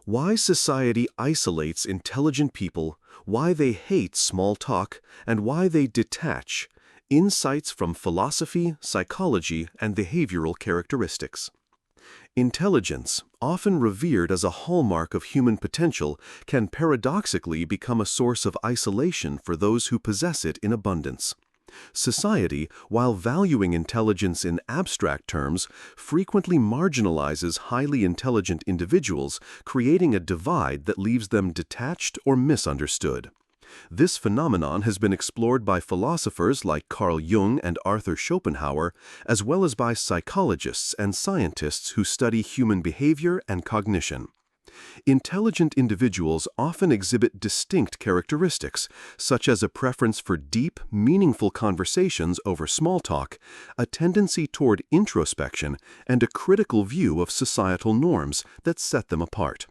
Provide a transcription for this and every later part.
Why society isolates intelligent people, why they hate small talk, and why they detach. Insights from philosophy, psychology, and behavioral characteristics. Intelligence, often revered as a hallmark of human potential, can paradoxically become a source of isolation for those who possess it in abundance. Society, while valuing intelligence in abstract terms, frequently marginalizes highly intelligent individuals, creating a divide that leaves them detached or misunderstood. This phenomenon has been explored by philosophers like Carl Jung and Arthur Schopenhauer, as well as by psychologists and scientists who study human behavior and cognition. Intelligent individuals often exhibit distinct characteristics, such as a preference for deep, meaningful conversations over small talk, a tendency toward introspection, and a critical view of societal norms that set them apart.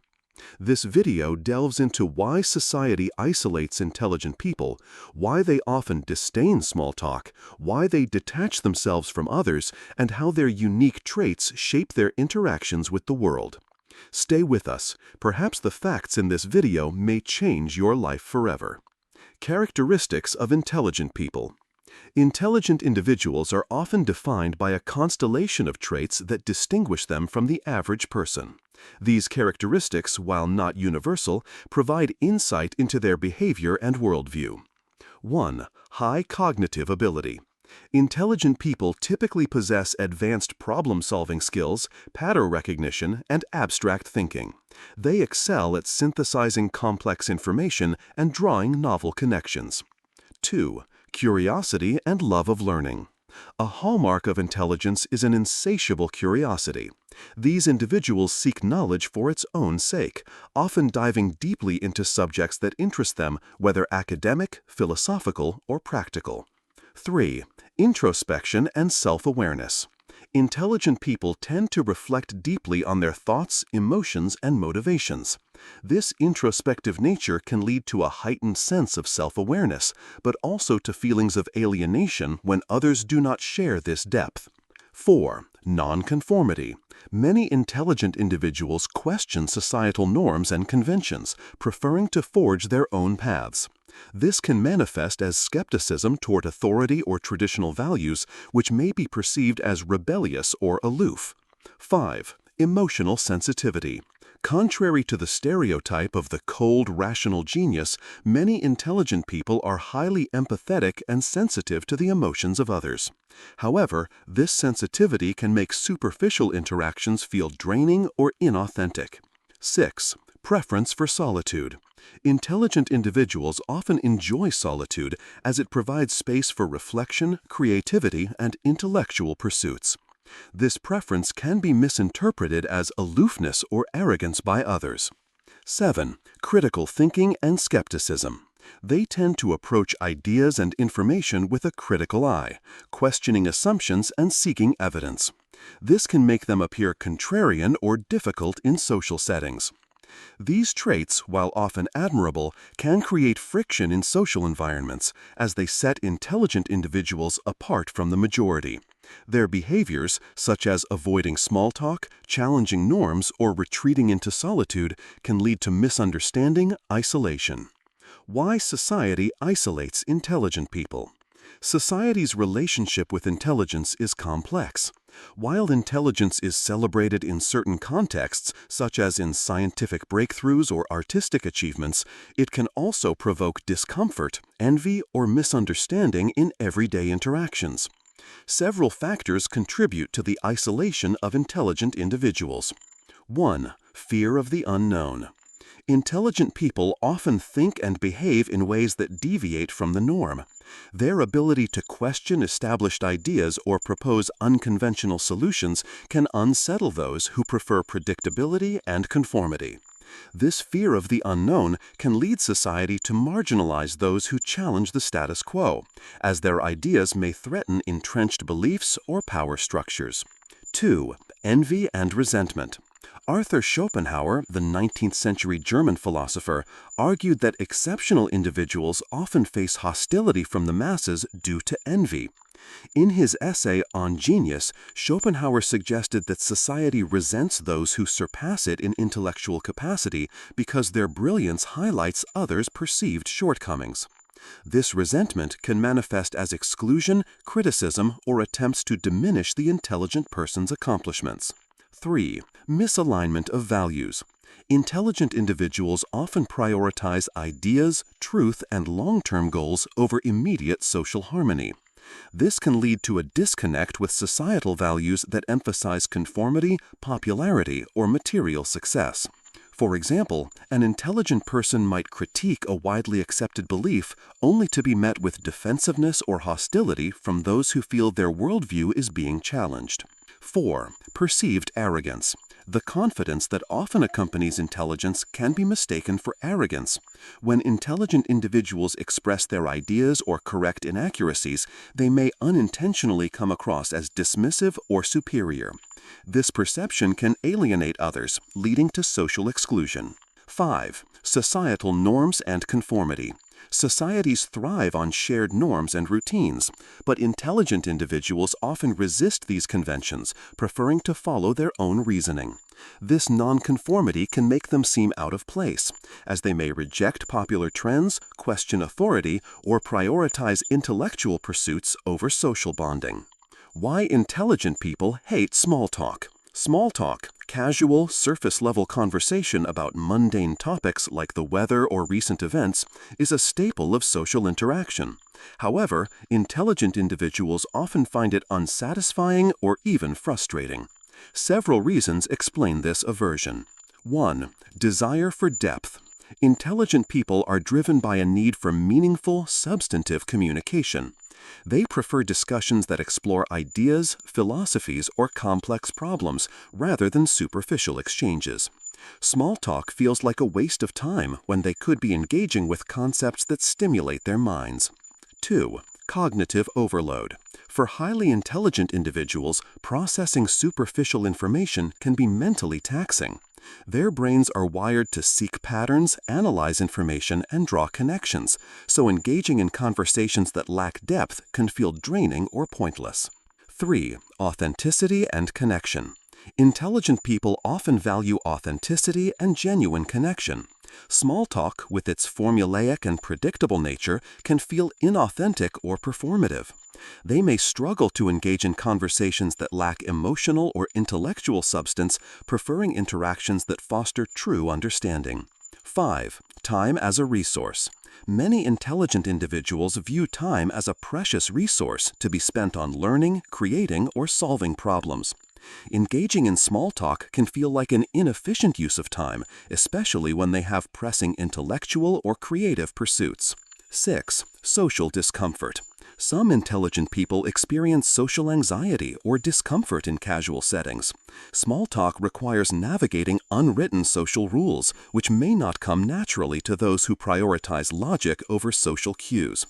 This video delves into why society isolates intelligent people, why they often disdain small talk, why they detach themselves from others, and how their unique traits shape their interactions with the world. Stay with us. Perhaps the facts in this video may change your life forever. Characteristics of intelligent people. Intelligent individuals are often defined by a constellation of traits that distinguish them from the average person. These characteristics, while not universal, provide insight into their behavior and worldview. 1. High cognitive ability. Intelligent people typically possess advanced problem-solving skills, pattern recognition, and abstract thinking. They excel at synthesizing complex information and drawing novel connections. 2. Curiosity and love of learning. A hallmark of intelligence is an insatiable curiosity. These individuals seek knowledge for its own sake, often diving deeply into subjects that interest them, whether academic, philosophical, or practical. 3. Introspection and self-awareness. Intelligent people tend to reflect deeply on their thoughts, emotions, and motivations. This introspective nature can lead to a heightened sense of self-awareness, but also to feelings of alienation when others do not share this depth. 4. Nonconformity. Many intelligent individuals question societal norms and conventions, preferring to forge their own paths. This can manifest as skepticism toward authority or traditional values, which may be perceived as rebellious or aloof. 5. Emotional sensitivity. Contrary to the stereotype of the cold, rational genius, many intelligent people are highly empathetic and sensitive to the emotions of others. However, this sensitivity can make superficial interactions feel draining or inauthentic. 6. Preference for solitude. Intelligent individuals often enjoy solitude as it provides space for reflection, creativity, and intellectual pursuits. This preference can be misinterpreted as aloofness or arrogance by others. 7. Critical thinking and skepticism. They tend to approach ideas and information with a critical eye, questioning assumptions and seeking evidence. This can make them appear contrarian or difficult in social settings. These traits, while often admirable, can create friction in social environments as they set intelligent individuals apart from the majority. Their behaviors, such as avoiding small talk, challenging norms, or retreating into solitude, can lead to misunderstanding, isolation. Why society isolates intelligent people. Society's relationship with intelligence is complex. While intelligence is celebrated in certain contexts, such as in scientific breakthroughs or artistic achievements, it can also provoke discomfort, envy, or misunderstanding in everyday interactions. Several factors contribute to the isolation of intelligent individuals. 1. Fear of the unknown. Intelligent people often think and behave in ways that deviate from the norm. Their ability to question established ideas or propose unconventional solutions can unsettle those who prefer predictability and conformity. This fear of the unknown can lead society to marginalize those who challenge the status quo, as their ideas may threaten entrenched beliefs or power structures. 2. Envy and resentment. Arthur Schopenhauer, the 19th century German philosopher, argued that exceptional individuals often face hostility from the masses due to envy. In his essay on genius, Schopenhauer suggested that society resents those who surpass it in intellectual capacity because their brilliance highlights others' perceived shortcomings. This resentment can manifest as exclusion, criticism, or attempts to diminish the intelligent person's accomplishments. 3. Misalignment of values. Intelligent individuals often prioritize ideas, truth, and long-term goals over immediate social harmony. This can lead to a disconnect with societal values that emphasize conformity, popularity, or material success. For example, an intelligent person might critique a widely accepted belief only to be met with defensiveness or hostility from those who feel their worldview is being challenged. 4. Perceived arrogance. The confidence that often accompanies intelligence can be mistaken for arrogance. When intelligent individuals express their ideas or correct inaccuracies, they may unintentionally come across as dismissive or superior. This perception can alienate others, leading to social exclusion. 5. Societal norms and conformity. Societies thrive on shared norms and routines, but intelligent individuals often resist these conventions, preferring to follow their own reasoning. This nonconformity can make them seem out of place, as they may reject popular trends, question authority, or prioritize intellectual pursuits over social bonding. Why intelligent people hate small talk. Small talk, casual, surface-level conversation about mundane topics like the weather or recent events, is a staple of social interaction. However, intelligent individuals often find it unsatisfying or even frustrating. Several reasons explain this aversion. 1. Desire for depth. Intelligent people are driven by a need for meaningful, substantive communication. They prefer discussions that explore ideas, philosophies, or complex problems rather than superficial exchanges. Small talk feels like a waste of time when they could be engaging with concepts that stimulate their minds. 2. Cognitive overload. For highly intelligent individuals, processing superficial information can be mentally taxing. Their brains are wired to seek patterns, analyze information, and draw connections, so engaging in conversations that lack depth can feel draining or pointless. 3. Authenticity and connection. Intelligent people often value authenticity and genuine connection. Small talk, with its formulaic and predictable nature, can feel inauthentic or performative. They may struggle to engage in conversations that lack emotional or intellectual substance, preferring interactions that foster true understanding. 5. Time as a resource. Many intelligent individuals view time as a precious resource to be spent on learning, creating, or solving problems. Engaging in small talk can feel like an inefficient use of time, especially when they have pressing intellectual or creative pursuits. 6. Social discomfort. Some intelligent people experience social anxiety or discomfort in casual settings. Small talk requires navigating unwritten social rules, which may not come naturally to those who prioritize logic over social cues.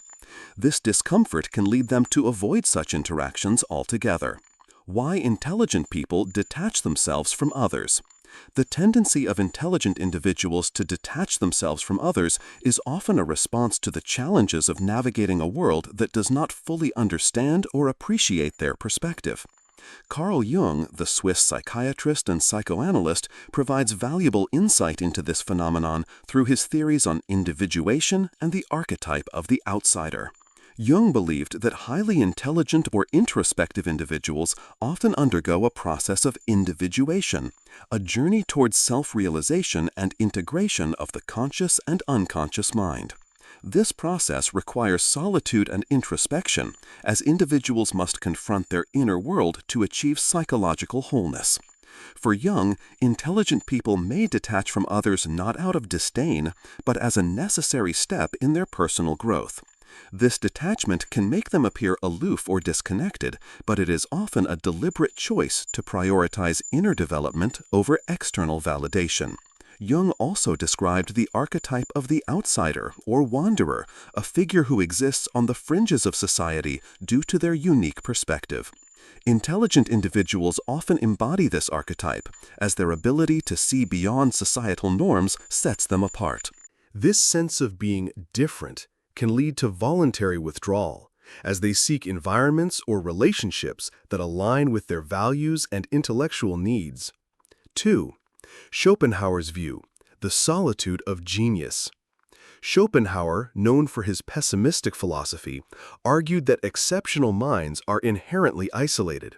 This discomfort can lead them to avoid such interactions altogether. Why intelligent people detach themselves from others. The tendency of intelligent individuals to detach themselves from others is often a response to the challenges of navigating a world that does not fully understand or appreciate their perspective. Carl Jung, the Swiss psychiatrist and psychoanalyst, provides valuable insight into this phenomenon through his theories on individuation and the archetype of the outsider. Jung believed that highly intelligent or introspective individuals often undergo a process of individuation, a journey towards self-realization and integration of the conscious and unconscious mind. This process requires solitude and introspection, as individuals must confront their inner world to achieve psychological wholeness. For Jung, intelligent people may detach from others not out of disdain, but as a necessary step in their personal growth. This detachment can make them appear aloof or disconnected, but it is often a deliberate choice to prioritize inner development over external validation. Jung also described the archetype of the outsider or wanderer, a figure who exists on the fringes of society due to their unique perspective. Intelligent individuals often embody this archetype, as their ability to see beyond societal norms sets them apart. This sense of being different can lead to voluntary withdrawal, as they seek environments or relationships that align with their values and intellectual needs. 2. Schopenhauer's view, the solitude of genius. Schopenhauer, known for his pessimistic philosophy, argued that exceptional minds are inherently isolated.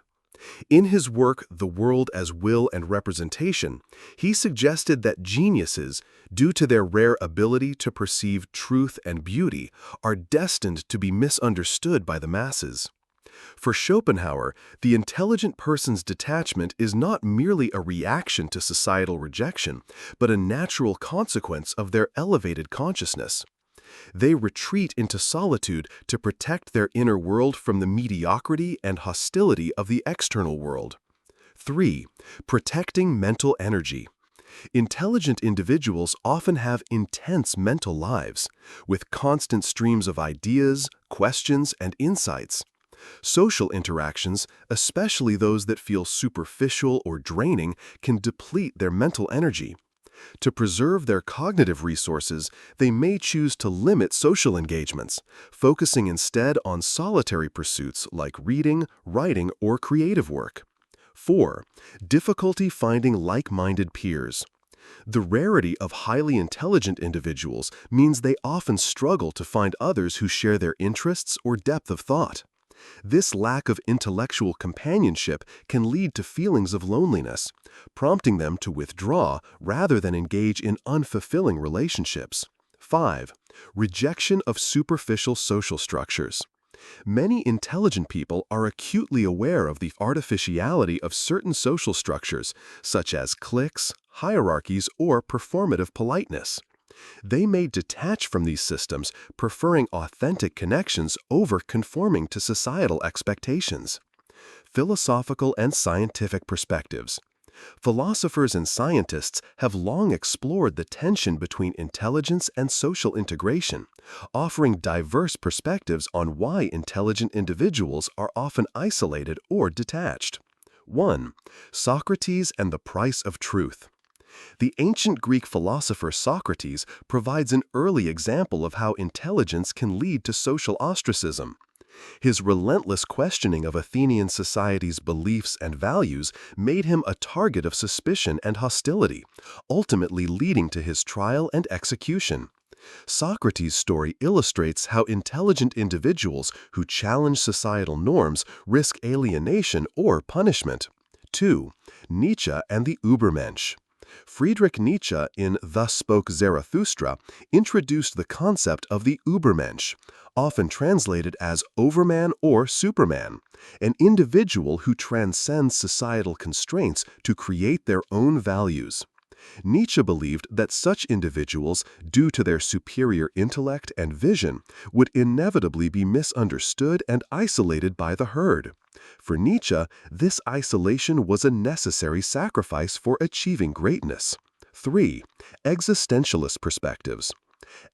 In his work, The World as Will and Representation, he suggested that geniuses, due to their rare ability to perceive truth and beauty, are destined to be misunderstood by the masses. For Schopenhauer, the intelligent person's detachment is not merely a reaction to societal rejection, but a natural consequence of their elevated consciousness. They retreat into solitude to protect their inner world from the mediocrity and hostility of the external world. 3. Protecting mental energy. Intelligent individuals often have intense mental lives, with constant streams of ideas, questions, and insights. Social interactions, especially those that feel superficial or draining, can deplete their mental energy. To preserve their cognitive resources, they may choose to limit social engagements, focusing instead on solitary pursuits like reading, writing, or creative work. 4. Difficulty finding like-minded peers. The rarity of highly intelligent individuals means they often struggle to find others who share their interests or depth of thought. This lack of intellectual companionship can lead to feelings of loneliness, prompting them to withdraw rather than engage in unfulfilling relationships. 5. Rejection of superficial social structures. Many intelligent people are acutely aware of the artificiality of certain social structures, such as cliques, hierarchies, or performative politeness. They may detach from these systems, preferring authentic connections over conforming to societal expectations. Philosophical and scientific perspectives. Philosophers and scientists have long explored the tension between intelligence and social integration, offering diverse perspectives on why intelligent individuals are often isolated or detached. 1. Socrates and the price of truth. The ancient Greek philosopher Socrates provides an early example of how intelligence can lead to social ostracism. His relentless questioning of Athenian society's beliefs and values made him a target of suspicion and hostility, ultimately leading to his trial and execution. Socrates' story illustrates how intelligent individuals who challenge societal norms risk alienation or punishment. 2. Nietzsche and the Übermensch. Friedrich Nietzsche, in Thus Spoke Zarathustra, introduced the concept of the Übermensch, often translated as overman or superman, an individual who transcends societal constraints to create their own values. Nietzsche believed that such individuals, due to their superior intellect and vision, would inevitably be misunderstood and isolated by the herd. For Nietzsche, this isolation was a necessary sacrifice for achieving greatness. 3. Existentialist perspectives.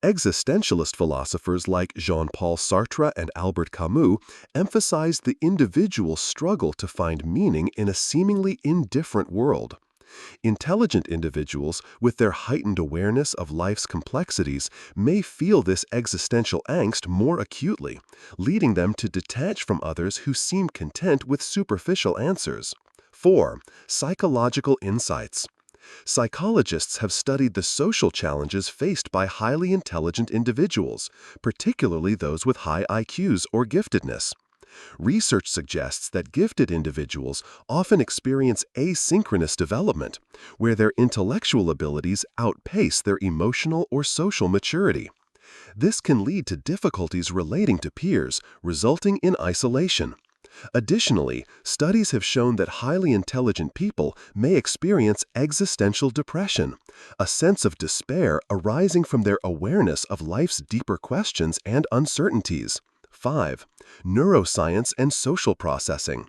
Existentialist philosophers like Jean-Paul Sartre and Albert Camus emphasized the individual's struggle to find meaning in a seemingly indifferent world. Intelligent individuals, with their heightened awareness of life's complexities, may feel this existential angst more acutely, leading them to detach from others who seem content with superficial answers. 4. Psychological insights. Psychologists have studied the social challenges faced by highly intelligent individuals, particularly those with high IQs or giftedness. Research suggests that gifted individuals often experience asynchronous development, where their intellectual abilities outpace their emotional or social maturity. This can lead to difficulties relating to peers, resulting in isolation. Additionally, studies have shown that highly intelligent people may experience existential depression, a sense of despair arising from their awareness of life's deeper questions and uncertainties. 5. Neuroscience and social processing.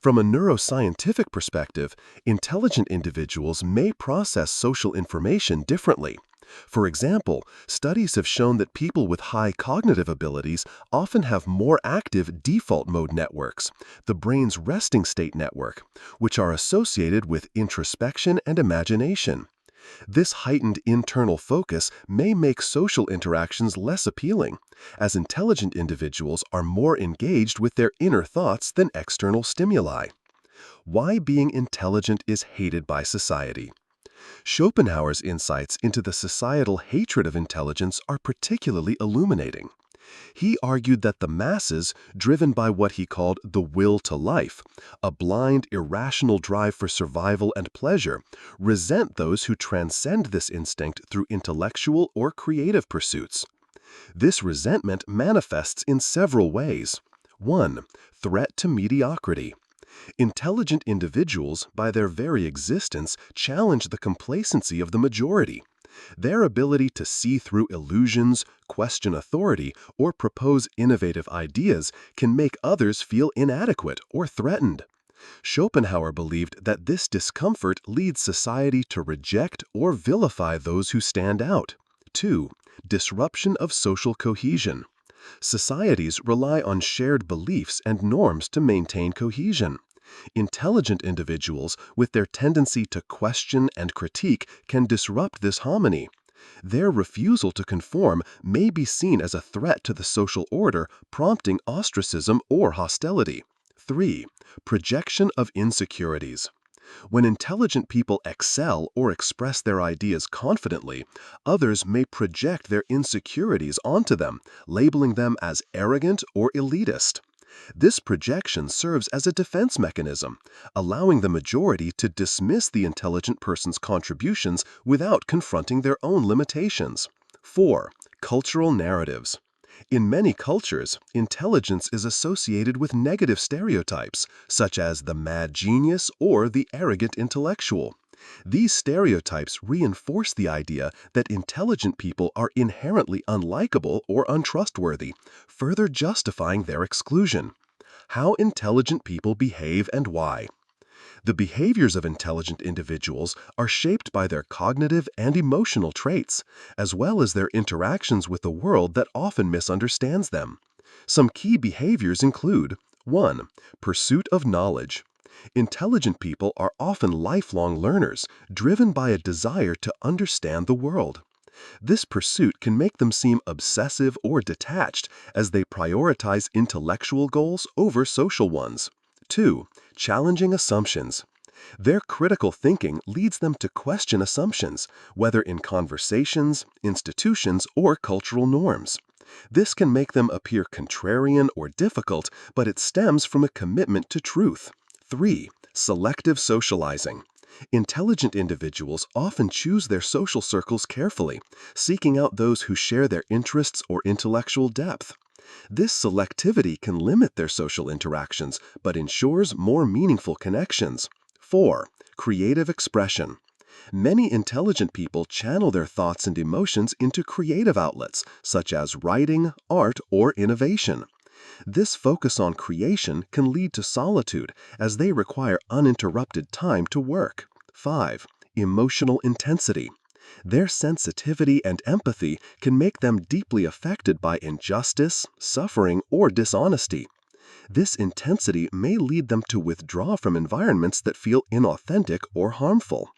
From a neuroscientific perspective, intelligent individuals may process social information differently. For example, studies have shown that people with high cognitive abilities often have more active default mode networks, the brain's resting state network, which are associated with introspection and imagination. This heightened internal focus may make social interactions less appealing, as intelligent individuals are more engaged with their inner thoughts than external stimuli. Why being intelligent is hated by society. Schopenhauer's insights into the societal hatred of intelligence are particularly illuminating. He argued that the masses, driven by what he called the will to life, a blind, irrational drive for survival and pleasure, resent those who transcend this instinct through intellectual or creative pursuits. This resentment manifests in several ways. 1. Threat to mediocrity. Intelligent individuals, by their very existence, challenge the complacency of the majority. Their ability to see through illusions, question authority, or propose innovative ideas can make others feel inadequate or threatened. Schopenhauer believed that this discomfort leads society to reject or vilify those who stand out. 2. Disruption of social cohesion. Societies rely on shared beliefs and norms to maintain cohesion. Intelligent individuals, with their tendency to question and critique, can disrupt this harmony. Their refusal to conform may be seen as a threat to the social order, prompting ostracism or hostility. 3. Projection of insecurities. When intelligent people excel or express their ideas confidently, others may project their insecurities onto them, labeling them as arrogant or elitist. This projection serves as a defense mechanism, allowing the majority to dismiss the intelligent person's contributions without confronting their own limitations. 4. Cultural narratives. In many cultures, intelligence is associated with negative stereotypes, such as the mad genius or the arrogant intellectual. These stereotypes reinforce the idea that intelligent people are inherently unlikable or untrustworthy, further justifying their exclusion. How intelligent people behave and why. The behaviors of intelligent individuals are shaped by their cognitive and emotional traits, as well as their interactions with the world that often misunderstands them. Some key behaviors include 1. Pursuit of knowledge. Intelligent people are often lifelong learners, driven by a desire to understand the world. This pursuit can make them seem obsessive or detached as they prioritize intellectual goals over social ones. 2. Challenging assumptions. Their critical thinking leads them to question assumptions, whether in conversations, institutions, or cultural norms. This can make them appear contrarian or difficult, but it stems from a commitment to truth. 3. Selective socializing. Intelligent individuals often choose their social circles carefully, seeking out those who share their interests or intellectual depth. This selectivity can limit their social interactions, but ensures more meaningful connections. 4. Creative expression. Many intelligent people channel their thoughts and emotions into creative outlets, such as writing, art, or innovation. This focus on creation can lead to solitude, as they require uninterrupted time to work. 5. Emotional intensity. Their sensitivity and empathy can make them deeply affected by injustice, suffering, or dishonesty. This intensity may lead them to withdraw from environments that feel inauthentic or harmful.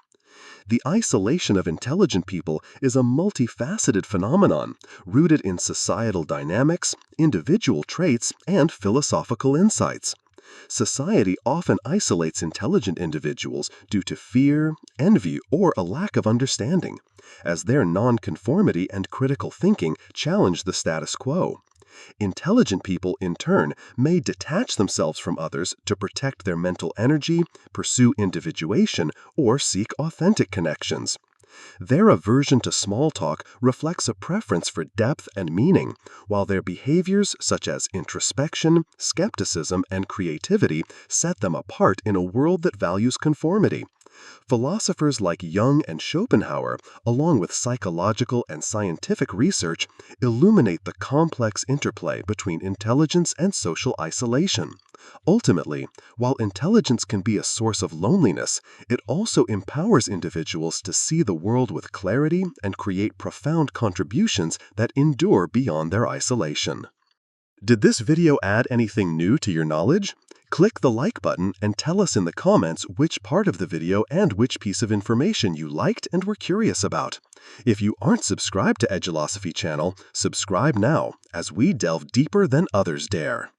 The isolation of intelligent people is a multifaceted phenomenon, rooted in societal dynamics, individual traits, and philosophical insights. Society often isolates intelligent individuals due to fear, envy, or a lack of understanding, as their nonconformity and critical thinking challenge the status quo. Intelligent people, in turn, may detach themselves from others to protect their mental energy, pursue individuation, or seek authentic connections. Their aversion to small talk reflects a preference for depth and meaning, while their behaviors such as introspection, skepticism, and creativity set them apart in a world that values conformity. Philosophers like Jung and Schopenhauer, along with psychological and scientific research, illuminate the complex interplay between intelligence and social isolation. Ultimately, while intelligence can be a source of loneliness, it also empowers individuals to see the world with clarity and create profound contributions that endure beyond their isolation. Did this video add anything new to your knowledge? Click the like button and tell us in the comments which part of the video and which piece of information you liked and were curious about. If you aren't subscribed to Edgelosophy channel, subscribe now as we delve deeper than others dare.